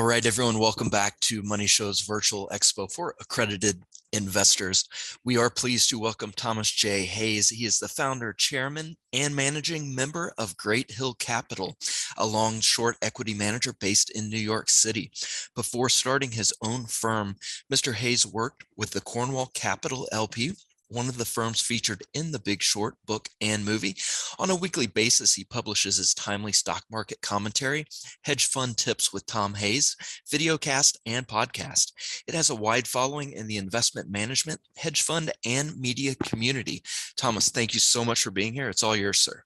All right, everyone, welcome back to Money Show's virtual expo for accredited investors. We are pleased to welcome Thomas J. Hayes. He is the founder, chairman, and managing member of Great Hill Capital, a long-short equity manager based in New York City. Before starting his own firm, Mr. Hayes worked with the Cornwall Capital LP, one of the firms featured in The Big Short book and movie. On a weekly basis, he publishes his timely stock market commentary, Hedge Fund Tips with Tom Hayes, videocast, and podcast. It has a wide following in the investment management, hedge fund, and media community. Thomas, thank you so much for being here. It's all yours, sir.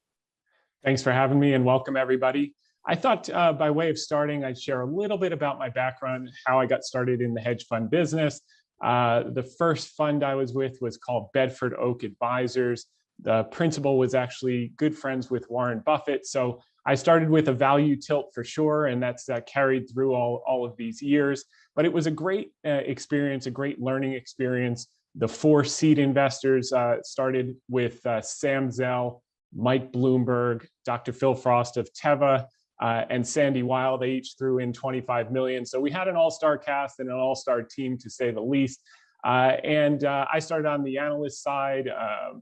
Thanks for having me and welcome everybody. I thought by way of starting, I'd share a little bit about my background, how I got started in the hedge fund business. The first fund I was with was called Bedford Oak Advisors. The principal was actually good friends with Warren Buffett. So I started with a value tilt for sure, and that's carried through all of these years. But it was a great experience, a great learning experience. The four seed investors started with Sam Zell, Mike Bloomberg, Dr. Phil Frost of Teva, and Sandy Weil. They each threw in 25 million. So we had an all-star cast and an all-star team, to say the least. I started on the analyst side,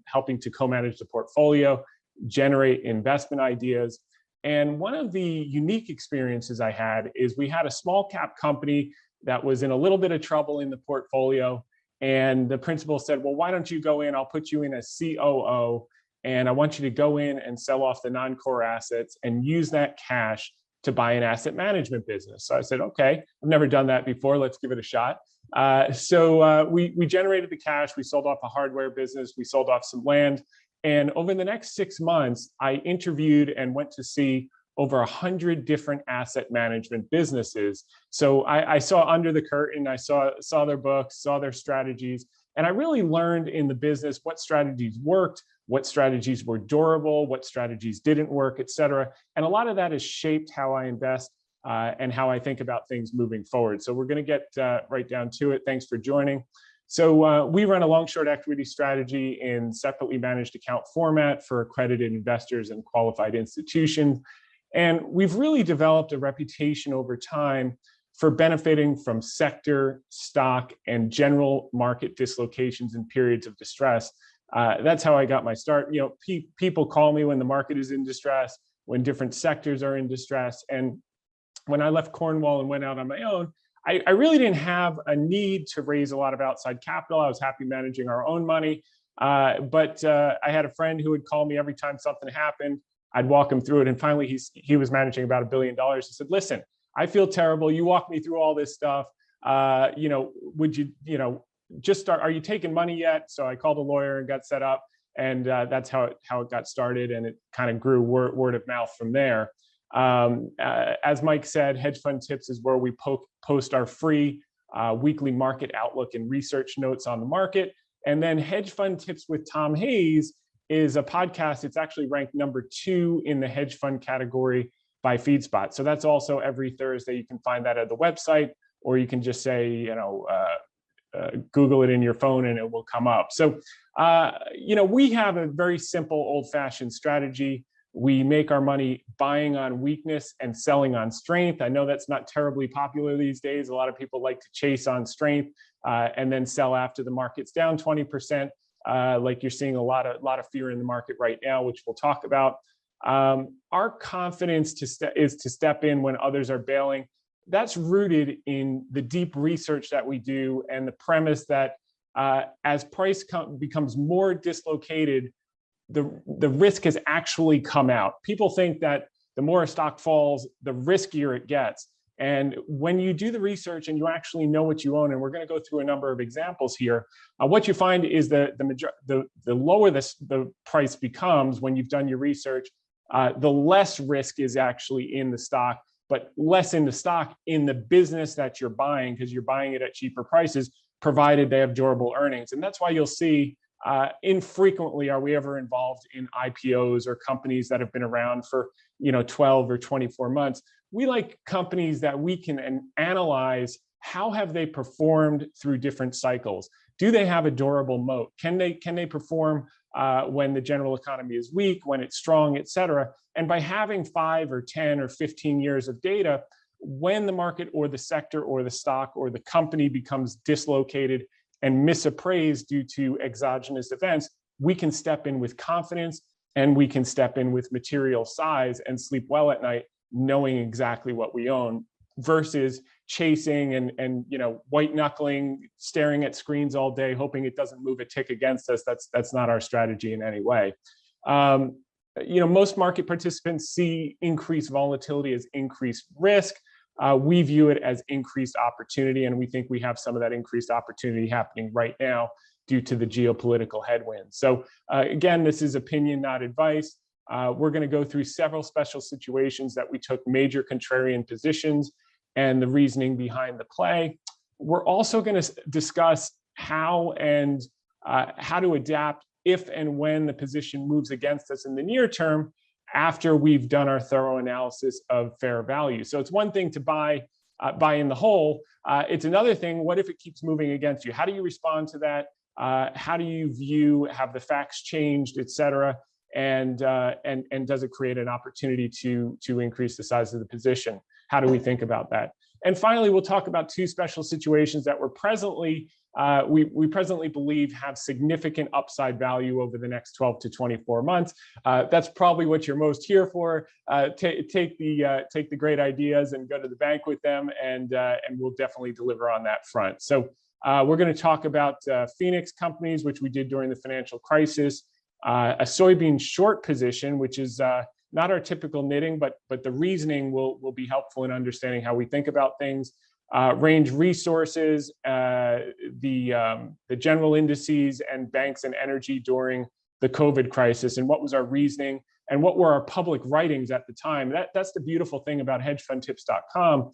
helping to co-manage the portfolio, generate investment ideas. And one of the unique experiences I had is we had a small cap company that was in a little bit of trouble in the portfolio. And the principal said, well, why don't you go in? I'll put you in as COO. And I want you to go in and sell off the non-core assets and use that cash to buy an asset management business. So I said, okay, I've never done that before. Let's give it a shot. So we generated the cash. We sold off a hardware business. We sold off some land. And over the next 6 months, I interviewed and went to see over 100 different asset management businesses. So I saw under the curtain, I saw their books, saw their strategies. And I really learned in the business what strategies worked, what strategies were durable, what strategies didn't work, et cetera. And a lot of that has shaped how I invest and how I think about things moving forward. So we're going to get right down to it. Thanks for joining. So we run a long-short equity strategy in separately managed account format for accredited investors and qualified institutions. And we've really developed a reputation over time for benefiting from sector, stock, and general market dislocations in periods of distress. That's how I got my start. You know, people call me when the market is in distress, when different sectors are in distress. And when I left Cornwall and went out on my own, I really didn't have a need to raise a lot of outside capital. I was happy managing our own money. But I had a friend who would call me every time something happened. I'd walk him through it. And finally, he was managing about $1 billion. He said, listen, I feel terrible. You walk me through all this stuff. Would you, just start, are you taking money yet? So I called a lawyer and got set up. And that's how it got started. And it kind of grew word of mouth from there. As Mike said, Hedge Fund Tips is where we post our free weekly market outlook and research notes on the market. And then Hedge Fund Tips with Tom Hayes is a podcast. It's actually ranked #2 in the hedge fund category by FeedSpot. So that's also every Thursday. You can find that at the website, or you can just say, Google it in your phone and it will come up. So, we have a very simple old-fashioned strategy. We make our money buying on weakness and selling on strength. I know that's not terribly popular these days. A lot of people like to chase on strength and then sell after the market's down 20%. Like you're seeing a lot of fear in the market right now, which we'll talk about. Our confidence is to step in when others are bailing. That's rooted in the deep research that we do and the premise that as price becomes more dislocated, the risk has actually come out. People think that the more a stock falls, the riskier it gets. And when you do the research and you actually know what you own, and we're going to go through a number of examples here, what you find is the lower the price becomes when you've done your research, the less risk is actually in the stock, but less in the stock in the business that you're buying, because you're buying it at cheaper prices, provided they have durable earnings. And that's why you'll see infrequently are we ever involved in IPOs or companies that have been around for 12 or 24 months. We like companies that we can analyze how have they performed through different cycles. Do they have a durable moat? Can they perform when the general economy is weak, when it's strong, et cetera? And by having 5 or 10 or 15 years of data, when the market or the sector or the stock or the company becomes dislocated and misappraised due to exogenous events, we can step in with confidence and we can step in with material size and sleep well at night, knowing exactly what we own, versus chasing and white knuckling, staring at screens all day, hoping it doesn't move a tick against us. That's not our strategy in any way. Most market participants see increased volatility as increased risk. We view it as increased opportunity, and we think we have some of that increased opportunity happening right now due to the geopolitical headwinds. So again, this is opinion, not advice. We're going to go through several special situations that we took major contrarian positions and the reasoning behind the play. We're also going to discuss how to adapt if and when the position moves against us in the near term after we've done our thorough analysis of fair value. So it's one thing to buy in the hole. It's another thing, what if it keeps moving against you? How do you respond to that? How do you view, have the facts changed, et cetera? And does it create an opportunity to increase the size of the position? How do we think about that? And finally, we'll talk about two special situations that we're presently, we presently believe have significant upside value over the next 12 to 24 months. That's probably what you're most here for. Take the great ideas and go to the bank with them, and we'll definitely deliver on that front. So we're going to talk about Phoenix companies, which we did during the financial crisis, a soybean short position, which is not our typical knitting, but the reasoning will be helpful in understanding how we think about things. Range resources, the general indices, and banks and energy during the COVID crisis, and what was our reasoning, and what were our public writings at the time. That's the beautiful thing about hedgefundtips.com.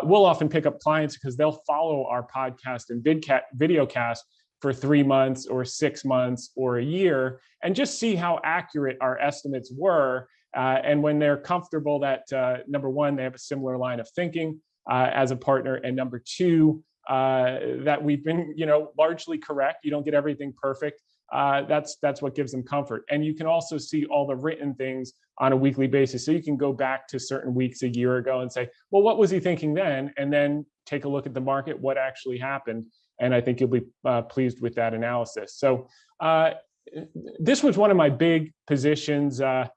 We'll often pick up clients because they'll follow our podcast and videocast for 3 months or 6 months or a year, and just see how accurate our estimates were. And when they're comfortable that, number one, they have a similar line of thinking as a partner, and number two, that we've been, largely correct. You don't get everything perfect. That's what gives them comfort. And you can also see all the written things on a weekly basis. So you can go back to certain weeks a year ago and say, well, what was he thinking then? And then take a look at the market, what actually happened. And I think you'll be pleased with that analysis. So this was one of my big positions with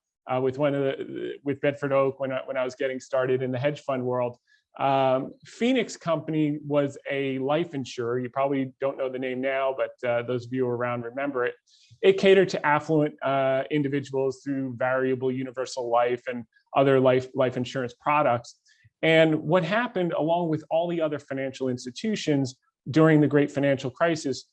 Bedford Oak when I was getting started in the hedge fund world. Phoenix Company was a life insurer. You probably don't know the name now, but those of you around remember it. It catered to affluent individuals through variable universal life and other life insurance products. And what happened, along with all the other financial institutions during the great financial crisis,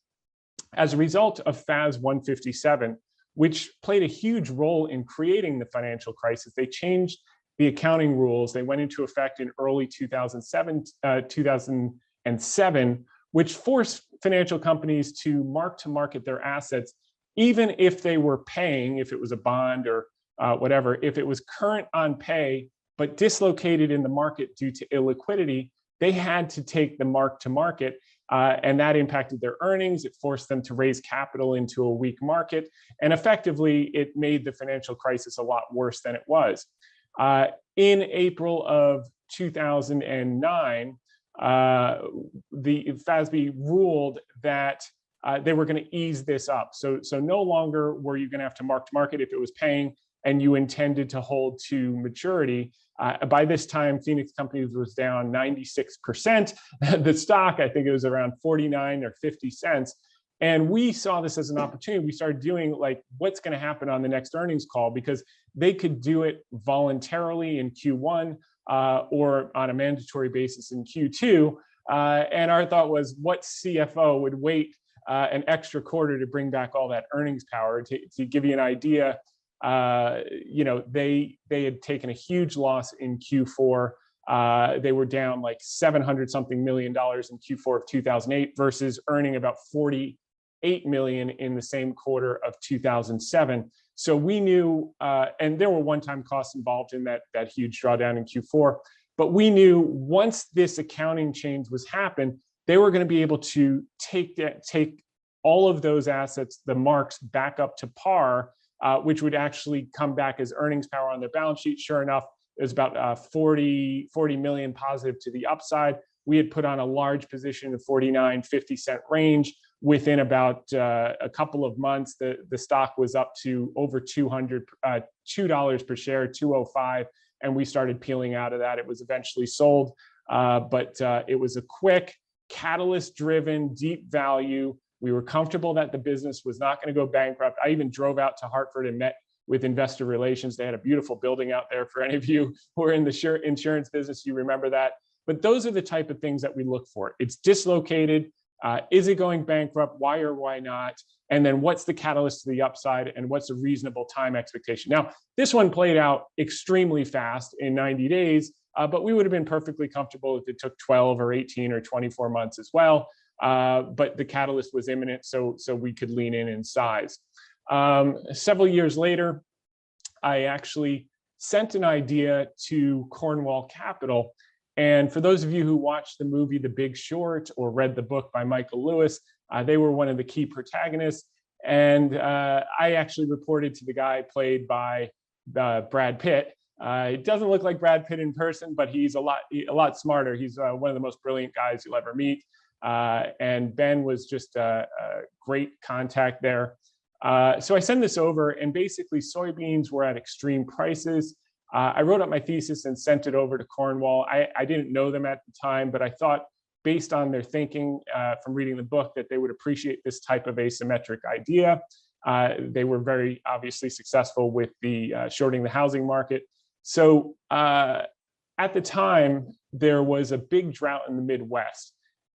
as a result of FAS 157, which played a huge role in creating the financial crisis, they changed the accounting rules. They went into effect in early 2007, which forced financial companies to mark their assets, even if they were paying, if it was a bond or whatever, if it was current on pay, but dislocated in the market due to illiquidity, they had to take the mark to market. And that impacted their earnings. It forced them to raise capital into a weak market. And effectively, it made the financial crisis a lot worse than it was. In April of 2009, the FASB ruled that they were going to ease this up. So no longer were you going to have to mark if it was paying and you intended to hold to maturity. By this time, Phoenix Companies was down 96%. The stock, I think it was around 49 or 50 cents. And we saw this as an opportunity. We started doing like, what's going to happen on the next earnings call? Because they could do it voluntarily in Q1 or on a mandatory basis in Q2. And our thought was, what CFO would wait an extra quarter to bring back all that earnings power? To give you an idea, they had taken a huge loss in Q4. They were down like $700 something million in Q4 of 2008 versus earning about 48 million in the same quarter of 2007. So we knew, and there were one-time costs involved in that huge drawdown in Q4, but we knew once this accounting change was happened, they were going to be able to take all of those assets, the marks, back up to par, which would actually come back as earnings power on their balance sheet. Sure enough, It was about 40 million positive to the upside. We had put on a large position in the 49-50 cent range. Within about a couple of months, the stock was up to over $2 per share, 205, and we started peeling out of that. It was eventually sold, but it was a quick, catalyst-driven, deep value. We were comfortable that the business was not going to go bankrupt. I even drove out to Hartford and met with investor relations. They had a beautiful building out there. For any of you who are in the insurance business, you remember that. But those are the type of things that we look for. It's dislocated. Is it going bankrupt? Why or why not? And then what's the catalyst to the upside, and what's a reasonable time expectation? Now, this one played out extremely fast in 90 days, but we would have been perfectly comfortable if it took 12 or 18 or 24 months as well. But the catalyst was imminent, so we could lean in size. Several years later, I actually sent an idea to Cornwall Capital. And for those of you who watched the movie The Big Short or read the book by Michael Lewis, they were one of the key protagonists. And I actually reported to the guy played by Brad Pitt. It doesn't look like Brad Pitt in person, but he's a lot smarter. He's one of the most brilliant guys you'll ever meet. And Ben was just a great contact there. So I send this over, and basically soybeans were at extreme prices. I wrote up my thesis and sent it over to Cornwall. I didn't know them at the time, but I thought, based on their thinking from reading the book, that they would appreciate this type of asymmetric idea. They were very obviously successful with the shorting the housing market. So at the time, there was a big drought in the Midwest.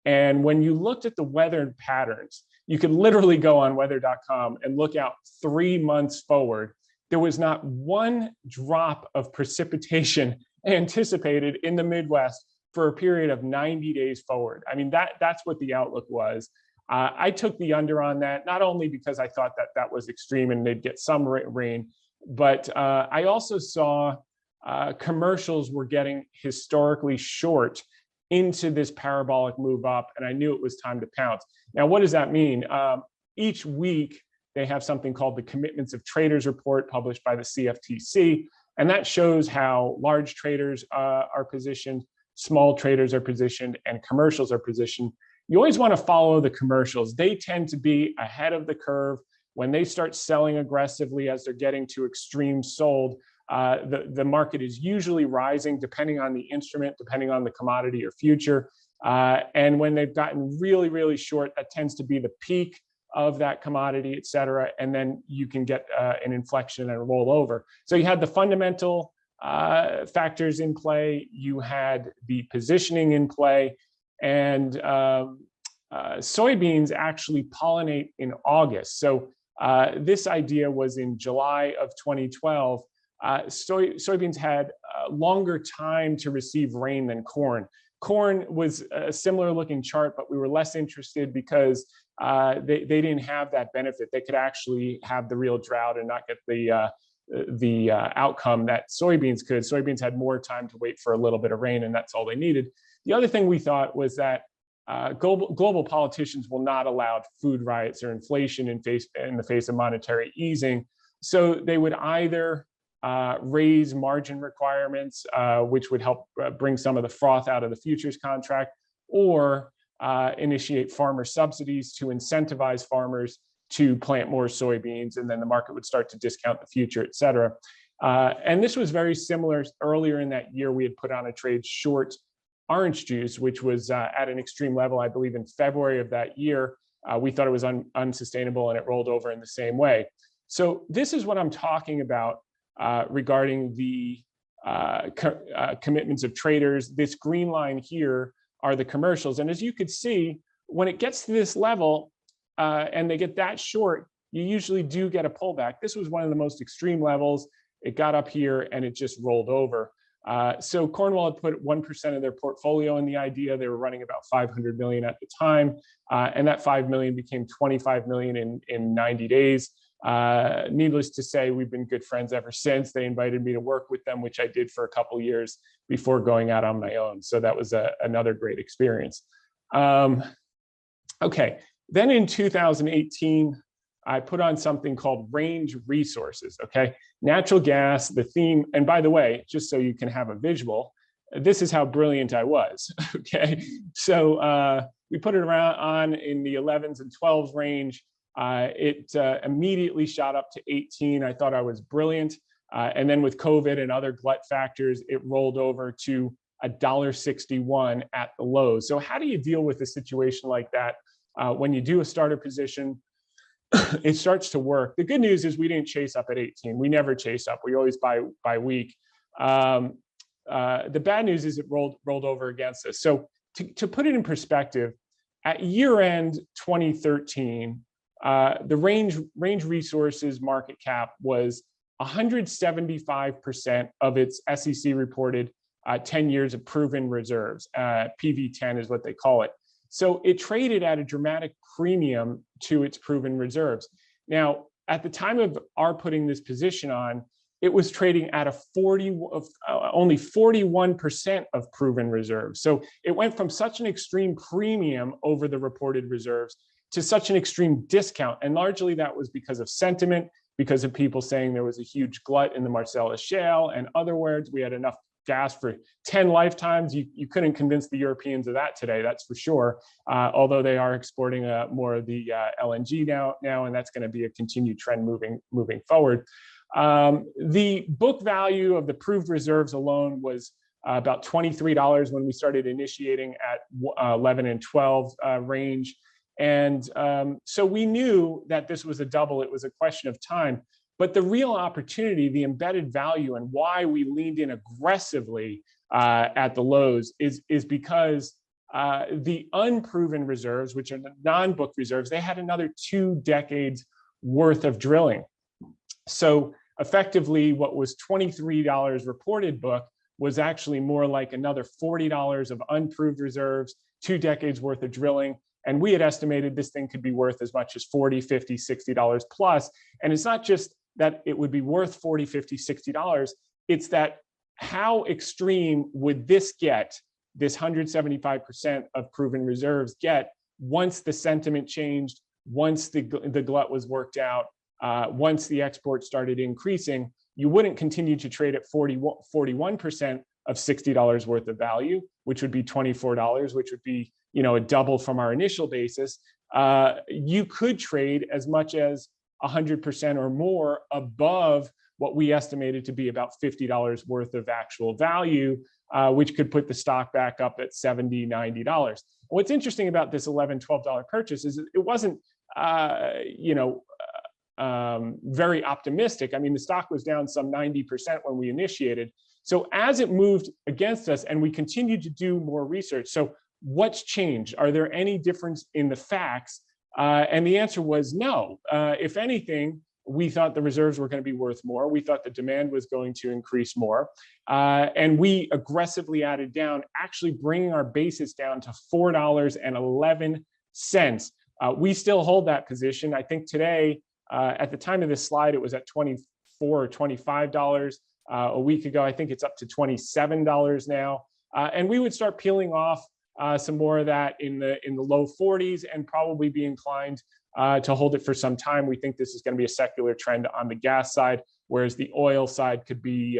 And when you looked at the weather patterns, you could literally go on weather.com and look out 3 months forward. There was not one drop of precipitation anticipated in the Midwest for a period of 90 days forward. I mean, that's what the outlook was. I took the under on that, not only because I thought that was extreme and they'd get some rain, but I also saw commercials were getting historically short into this parabolic move up, and I knew it was time to pounce. Now, what does that mean? Each week, they have something called the Commitments of Traders Report published by the CFTC, and that shows how large traders are positioned, small traders are positioned, and commercials are positioned. You always want to follow the commercials. They tend to be ahead of the curve. When they start selling aggressively as they're getting to extreme sold, the market is usually rising depending on the instrument, depending on the commodity or future. And when they've gotten really, really short, that tends to be the peak of that commodity, et cetera. And then you can get an inflection and a rollover. So you had the fundamental factors in play, you had the positioning in play, and soybeans actually pollinate in August. So this idea was in July of 2012. Soybeans had a longer time to receive rain than corn. Corn was a similar looking chart, but we were less interested because they didn't have that benefit. They could actually have the real drought and not get the outcome that soybeans could. Soybeans had more time to wait for a little bit of rain, and that's all they needed. The other thing we thought was that global politicians will not allow food riots or inflation in the face of monetary easing. So they would either raise margin requirements, which would help bring some of the froth out of the futures contract, or initiate farmer subsidies to incentivize farmers to plant more soybeans, and then the market would start to discount the future, et cetera. And this was very similar. Earlier in that year, we had put on a trade short orange juice, which was at an extreme level, I believe in February of that year. We thought it was unsustainable, and it rolled over in the same way. So this is what I'm talking about regarding the commitments of traders. This green line here are the commercials. And as you could see, when it gets to this level and they get that short, you usually do get a pullback. This was one of the most extreme levels. It got up here and it just rolled over. So Cornwall had put 1% of their portfolio in the idea. They were running about 500 million at the time. And that 5 million became 25 million in 90 days. Needless to say, we've been good friends ever since. They invited me to work with them, which I did for a couple of years before going out on my own. So that was another great experience. Okay, then in 2018, I put on something called range resources, okay? Natural gas, the theme, and by the way, just so you can have a visual, this is how brilliant I was, okay? So we put it around on in the 11s and 12s range. It immediately shot up to 18. I thought I was brilliant. And then with COVID and other glut factors, it rolled over to $1.61 at the lows. So how do you deal with a situation like that? When you do a starter position, it starts to work. The good news is we didn't chase up at 18. We never chase up. We always buy weak. The bad news is it rolled over against us. So to put it in perspective, at year end 2013, the range resources market cap was 175% of its SEC reported 10 years of proven reserves. PV10 is what they call it. So it traded at a dramatic premium to its proven reserves. Now, at the time of our putting this position on, it was trading at only 41% of proven reserves. So it went from such an extreme premium over the reported reserves to such an extreme discount. And largely that was because of sentiment, because of people saying there was a huge glut in the Marcellus Shale. And other words, we had enough gas for 10 lifetimes. You couldn't convince the Europeans of that today, that's for sure. Although they are exporting more of the LNG now, and that's going to be a continued trend moving forward. The book value of the proved reserves alone was about $23 when we started initiating at 11 and 12 range. And so we knew that this was a double. It was a question of time. But the real opportunity, the embedded value, and why we leaned in aggressively at the lows is because the unproven reserves, which are the non-book reserves, they had another 2 decades worth of drilling. So effectively, what was $23 reported book was actually more like another $40 of unproved reserves, 2 decades worth of drilling. And we had estimated this thing could be worth as much as $40, $50, $60 plus. And it's not just that it would be worth $40, $50, $60. It's that how extreme would this get, this 175% of proven reserves get, once the sentiment changed, once the glut was worked out, once the export started increasing. You wouldn't continue to trade at 41% of $60 worth of value, which would be $24, which would be a double from our initial basis. You could trade as much as 100% or more above what we estimated to be about $50 worth of actual value, which could put the stock back up at $70, $90. What's interesting about this $11, $12 purchase is it wasn't, very optimistic. I mean, the stock was down some 90% when we initiated. So as it moved against us, and we continued to do more research. So what's changed? Are there any difference in the facts? And the answer was no. If anything, we thought the reserves were going to be worth more. We thought the demand was going to increase more. And we aggressively added down, actually bringing our basis down to $4.11. We still hold that position. I think today, at the time of this slide, it was at $24 or $25. A week ago, I think it's up to $27 now. And we would start peeling off some more of that in the low 40s and probably be inclined to hold it for some time. We think this is going to be a secular trend on the gas side, whereas the oil side could be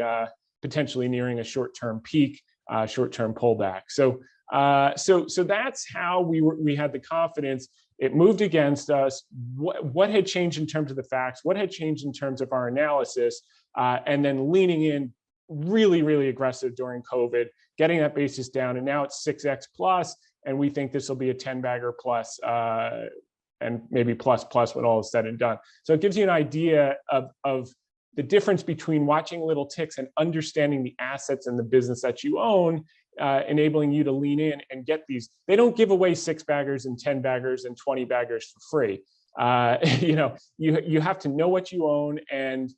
potentially nearing a short-term peak, short-term pullback. So that's how we had the confidence. It moved against us. What had changed in terms of the facts? What had changed in terms of our analysis? And then leaning in really, really aggressive during COVID, getting that basis down. And now it's 6x plus. And we think this will be a 10 bagger plus, and maybe plus when all is said and done. So it gives you an idea of the difference between watching little ticks and understanding the assets and the business that you own, enabling you to lean in and get these. They don't give away 6 baggers and 10 baggers and 20 baggers for free. You have to know what you own and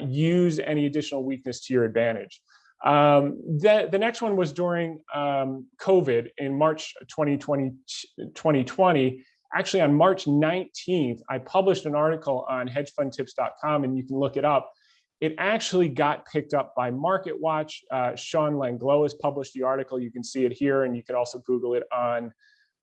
use any additional weakness to your advantage. The next one was during COVID in March 2020. Actually, on March 19th, I published an article on hedgefundtips.com, and you can look it up. It actually got picked up by MarketWatch. Sean Langlois has published the article. You can see it here, and you can also Google it on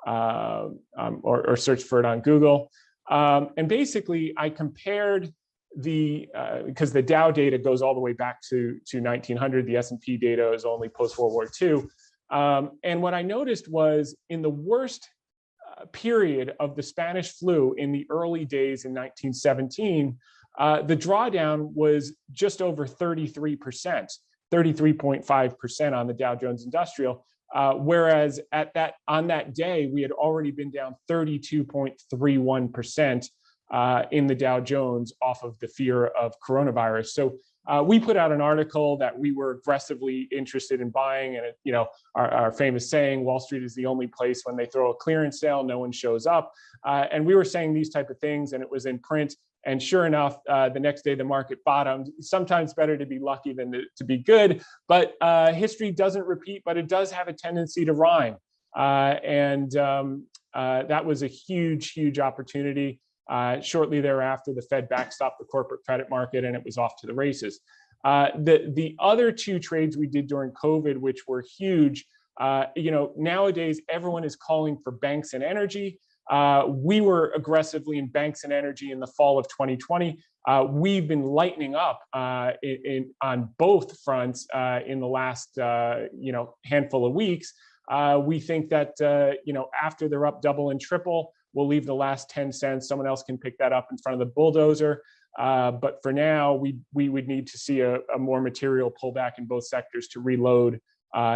or search for it on Google. And basically, I compared because the Dow data goes all the way back to 1900. The S&P data is only post-World War II. And what I noticed was in the worst period of the Spanish flu in the early days in 1917, the drawdown was just over 33%, 33.5% on the Dow Jones Industrial. Whereas on that day, we had already been down 32.31% in the Dow Jones off of the fear of coronavirus. So we put out an article that we were aggressively interested in buying, and our famous saying, "Wall Street is the only place when they throw a clearance sale, no one shows up." And we were saying these type of things, and it was in print. And sure enough, the next day the market bottomed. Sometimes better to be lucky than to be good, but history doesn't repeat, but it does have a tendency to rhyme. And that was a huge, huge opportunity. Shortly thereafter, the Fed backstopped the corporate credit market, and it was off to the races. The other two trades we did during COVID, which were huge, nowadays everyone is calling for banks and energy. We were aggressively in banks and energy in the fall of 2020. We've been lightening up on both fronts in the last handful of weeks. We think that after they're up double and triple, we'll leave the last 10 cents. Someone else can pick that up in front of the bulldozer. But for now, we would need to see a more material pullback in both sectors to reload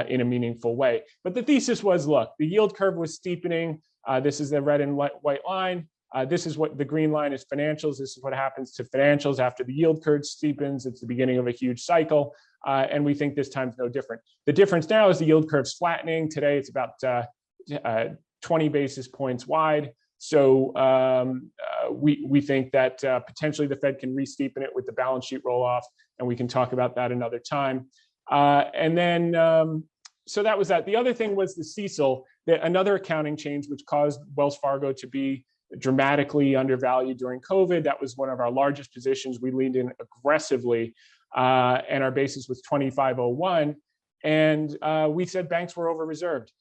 in a meaningful way. But the thesis was, look, the yield curve was steepening. This is the red and white line. This is what the green line is, financials. This is what happens to financials after the yield curve steepens. It's the beginning of a huge cycle. And we think this time's no different. The difference now is the yield curve's flattening. Today, it's about 20 basis points wide. So we think that potentially the Fed can re-steepen it with the balance sheet roll-off, and we can talk about that another time. So that was that. The other thing was the CECL, another accounting change which caused Wells Fargo to be dramatically undervalued during COVID. That was one of our largest positions. We leaned in aggressively, and our basis was 2501. And we said banks were over-reserved.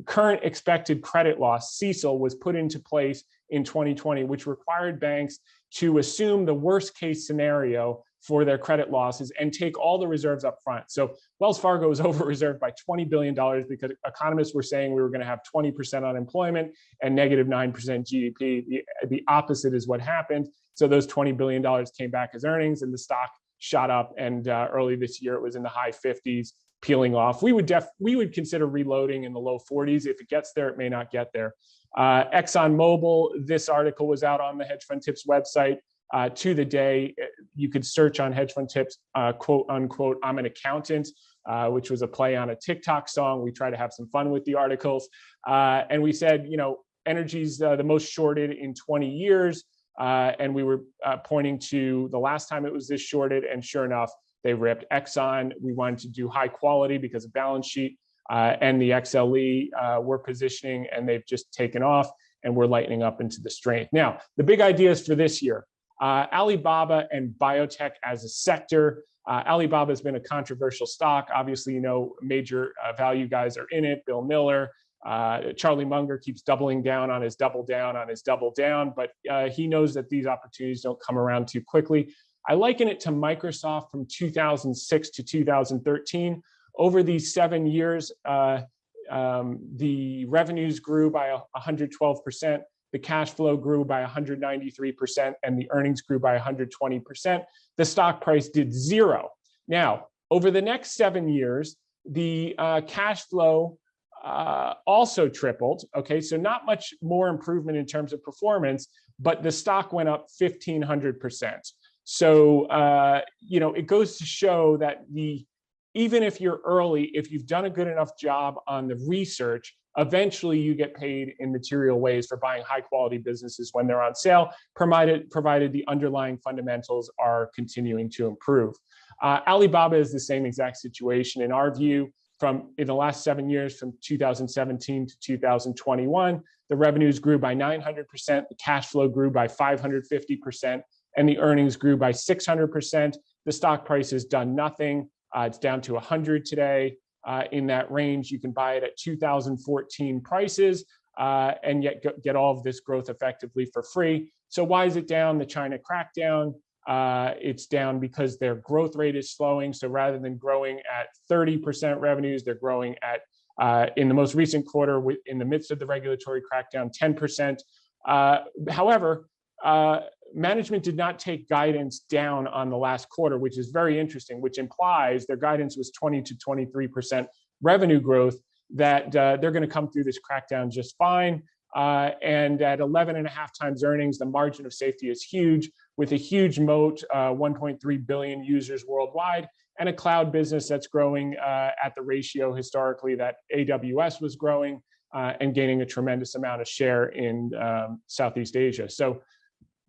Current expected credit loss, CECL, was put into place in 2020, which required banks to assume the worst case scenario for their credit losses and take all the reserves up front. So Wells Fargo was over-reserved by $20 billion because economists were saying we were going to have 20% unemployment and negative 9% GDP. The opposite is what happened. So those $20 billion came back as earnings, and the stock shot up. And early this year, it was in the high 50s, peeling off. We would consider reloading in the low 40s. If it gets there, it may not get there. ExxonMobil, this article was out on the Hedge Fund Tips website to the day. You could search on Hedge Fund Tips, quote unquote, "I'm an accountant," which was a play on a TikTok song. We try to have some fun with the articles. And we said, energy's the most shorted in 20 years. And we were pointing to the last time it was this shorted, and sure enough, they ripped. Exxon, we wanted to do high quality because of balance sheet, and the XLE we're positioning, and they've just taken off, and we're lightening up into the strength. Now, the big ideas for this year, Alibaba and Biotech as a sector. Alibaba has been a controversial stock. Obviously, major value guys are in it. Bill Miller, Charlie Munger keeps doubling down on his double down on his double down, but he knows that these opportunities don't come around too quickly. I liken it to Microsoft from 2006 to 2013. Over these 7 years, the revenues grew by 112%, the cash flow grew by 193%, and the earnings grew by 120%. The stock price did zero. Now, over the next 7 years, the cash flow also tripled. Okay, so not much more improvement in terms of performance, but the stock went up 1,500%. So, it goes to show that even if you're early, if you've done a good enough job on the research, eventually you get paid in material ways for buying high quality businesses when they're on sale, provided the underlying fundamentals are continuing to improve. Alibaba is the same exact situation. In our view, in the last 7 years, from 2017 to 2021, the revenues grew by 900%, the cash flow grew by 550%, and the earnings grew by 600%. The stock price has done nothing. It's down to 100 today. In that range, you can buy it at 2014 prices. and yet get all of this growth effectively for free. So why is it down? The China crackdown. It's down because their growth rate is slowing. So rather than growing at 30% revenues, they're growing at, in the most recent quarter, in the midst of the regulatory crackdown, 10%. However, management did not take guidance down on the last quarter, which is very interesting, which implies their guidance was 20 to 23% revenue growth, that they're going to come through this crackdown just fine. And at 11 and a half times earnings, the margin of safety is huge, with a huge moat, 1.3 billion users worldwide, and a cloud business that's growing at the ratio historically that AWS was growing, and gaining a tremendous amount of share in Southeast Asia. So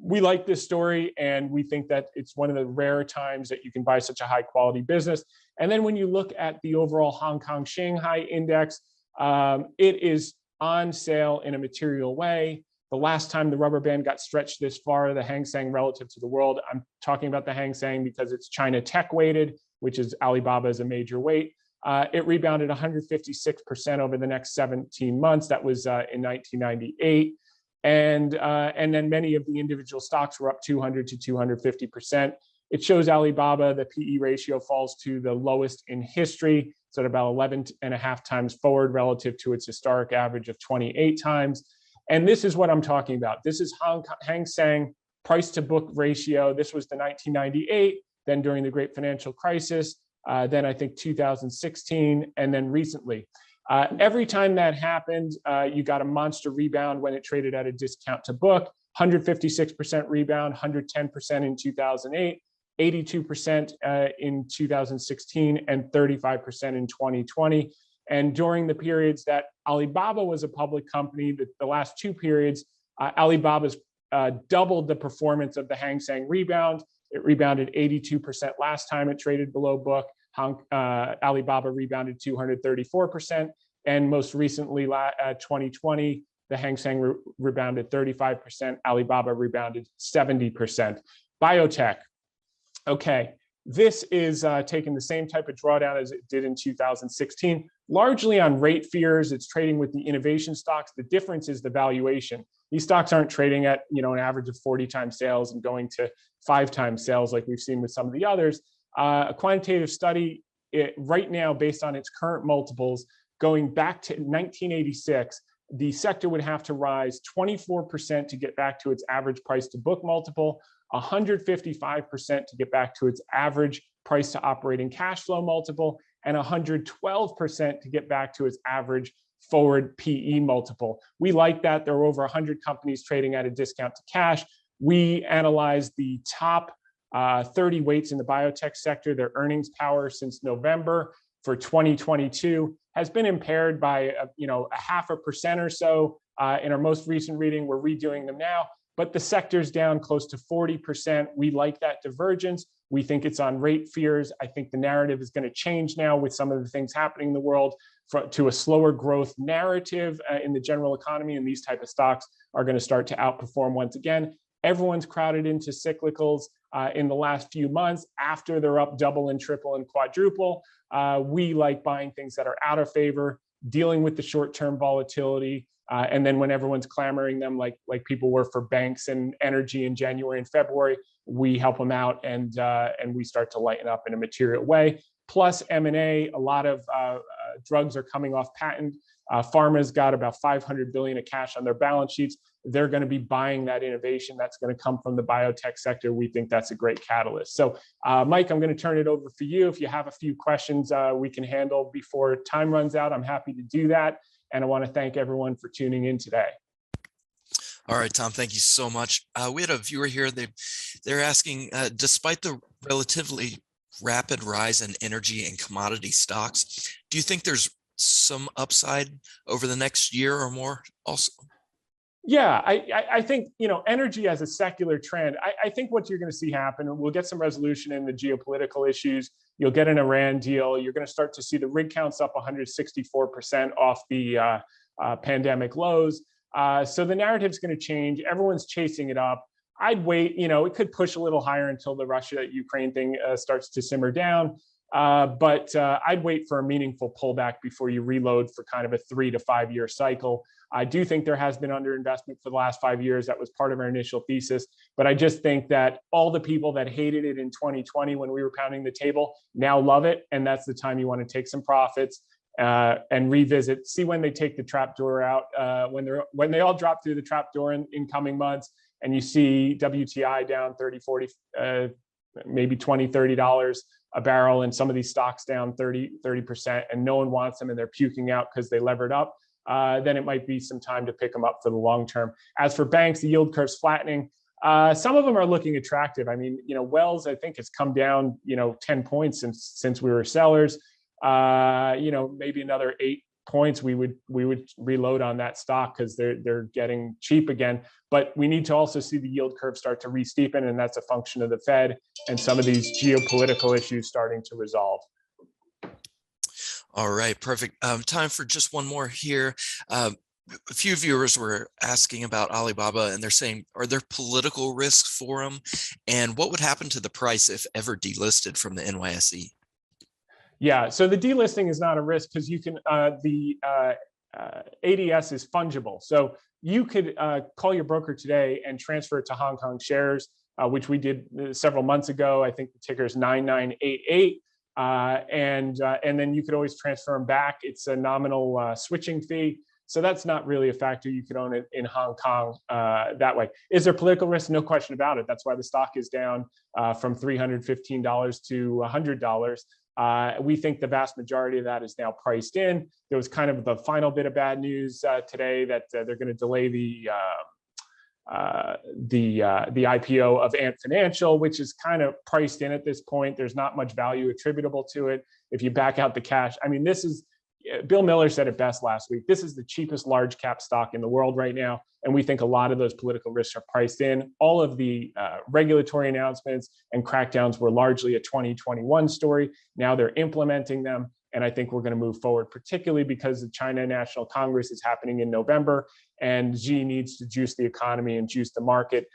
we like this story, and we think that it's one of the rare times that you can buy such a high quality business. And then when you look at the overall Hong Kong Shanghai index, it is on sale in a material way. The last time the rubber band got stretched this far, the Hang Seng relative to the world, I'm talking about the Hang Seng because it's China tech weighted, which is Alibaba as a major weight. It rebounded 156% over the next 17 months. That was in 1998. And then many of the individual stocks were up 200 to 250%. It shows Alibaba, the PE ratio falls to the lowest in history. It's at about 11 and a half times forward relative to its historic average of 28 times. And this is what I'm talking about. This is Hang Seng price to book ratio. This was the 1998, then during the great financial crisis, then I think 2016, and then recently. Every time that happened, you got a monster rebound when it traded at a discount to book, 156% rebound, 110% in 2008, 82% in 2016, and 35% in 2020. And during the periods that Alibaba was a public company, the last two periods, Alibaba's doubled the performance of the Hang Seng rebound. It rebounded 82% last time it traded below book. Alibaba rebounded 234%. And most recently, 2020, the Hang Seng rebounded 35%. Alibaba rebounded 70%. Biotech. Okay, this is taking the same type of drawdown as it did in 2016, largely on rate fears. It's trading with the innovation stocks. The difference is the valuation. These stocks aren't trading at an average of 40 times sales and going to 5 times sales like we've seen with some of the others. A quantitative study right now, based on its current multiples, going back to 1986, the sector would have to rise 24% to get back to its average price to book multiple, 155% to get back to its average price to operating cash flow multiple, and 112% to get back to its average forward PE multiple. We like that. There are over 100 companies trading at a discount to cash. We analyzed the top 30 weights in the biotech sector. Their earnings power since November for 2022 has been impaired by a 0.5% or so. In our most recent reading, we're redoing them now, but the sector's down close to 40%. We like that divergence. We think it's on rate fears. I think the narrative is going to change now with some of the things happening in the world to a slower growth narrative in the general economy, and these type of stocks are going to start to outperform once again. Everyone's crowded into cyclicals in the last few months after they're up double and triple and quadruple. We like buying things that are out of favor, dealing with the short-term volatility. And then when everyone's clamoring them, like people were for banks and energy in January and February, we help them out and we start to lighten up in a material way. Plus M&A, a lot of drugs are coming off patent. Pharma's got about 500 billion of cash on their balance sheets. They're going to be buying that innovation that's going to come from the biotech sector. We think that's a great catalyst. So, Mike, I'm going to turn it over for you. If you have a few questions we can handle before time runs out, I'm happy to do that. And I want to thank everyone for tuning in today. All right, Tom, thank you so much. We had a viewer here. They're asking, despite the relatively rapid rise in energy and commodity stocks, do you think there's some upside over the next year or more also? Yeah, I think, energy as a secular trend, I think what you're going to see happen, we'll get some resolution in the geopolitical issues. You'll get an Iran deal. You're going to start to see the rig counts up 164% off the pandemic lows. So the narrative's going to change. Everyone's chasing it up. I'd wait, it could push a little higher until the Russia-Ukraine thing starts to simmer down. But I'd wait for a meaningful pullback before you reload for kind of a 3 to 5 year cycle. I do think there has been underinvestment for the last 5 years. That was part of our initial thesis. But I just think that all the people that hated it in 2020 when we were pounding the table now love it. And that's the time you want to take some profits and revisit, see when they take the trapdoor out, when they all drop through the trapdoor in coming months, and you see WTI down 30, 40, maybe $20, $30 a barrel, and some of these stocks down 30%, and no one wants them and they're puking out because they levered up, then it might be some time to pick them up for the long term. As for banks, the yield curve's flattening. Some of them are looking attractive. I mean, Wells, I think, has come down, 10 points since we were sellers. Maybe another 8 points, we would reload on that stock because they're getting cheap again. But we need to also see the yield curve start to re-steepen, and that's a function of the Fed and some of these geopolitical issues starting to resolve. All right, perfect. Time for just one more here. A few viewers were asking about Alibaba, and they're saying, are there political risks for them? And what would happen to the price if ever delisted from the NYSE? Yeah, so the delisting is not a risk because you can, the ADS is fungible. So you could call your broker today and transfer it to Hong Kong shares, which we did several months ago. I think the ticker is 9988. And then you could always transfer them back. It's a nominal switching fee. So that's not really a factor. You could own it in Hong Kong that way. Is there political risk? No question about it. That's why the stock is down from $315 to $100. We think the vast majority of that is now priced in. There was kind of the final bit of bad news today that they're going to delay the IPO of Ant Financial, which is kind of priced in at this point. There's not much value attributable to it. If you back out the cash, I mean, this is, Bill Miller said it best last week. This is the cheapest large cap stock in the world right now. And we think a lot of those political risks are priced in. All of the regulatory announcements and crackdowns were largely a 2021 story. Now they're implementing them. And I think we're going to move forward, particularly because the China National Congress is happening in November, and Xi needs to juice the economy and juice the market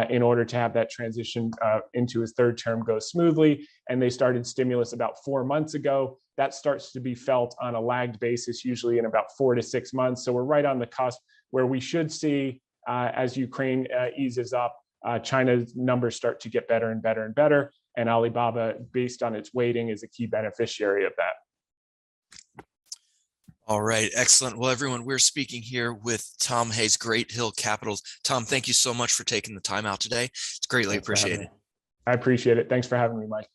in order to have that transition into his third term go smoothly. And they started stimulus about 4 months ago. That starts to be felt on a lagged basis, usually in about 4 to 6 months. So we're right on the cusp where we should see, as Ukraine eases up, China's numbers start to get better and better and better. And Alibaba, based on its weighting, is a key beneficiary of that. All right, excellent. Well, everyone, we're speaking here with Tom Hayes, Great Hill Capitals. Tom, thank you so much for taking the time out today. It's greatly appreciated. I appreciate it. Thanks for having me, Mike.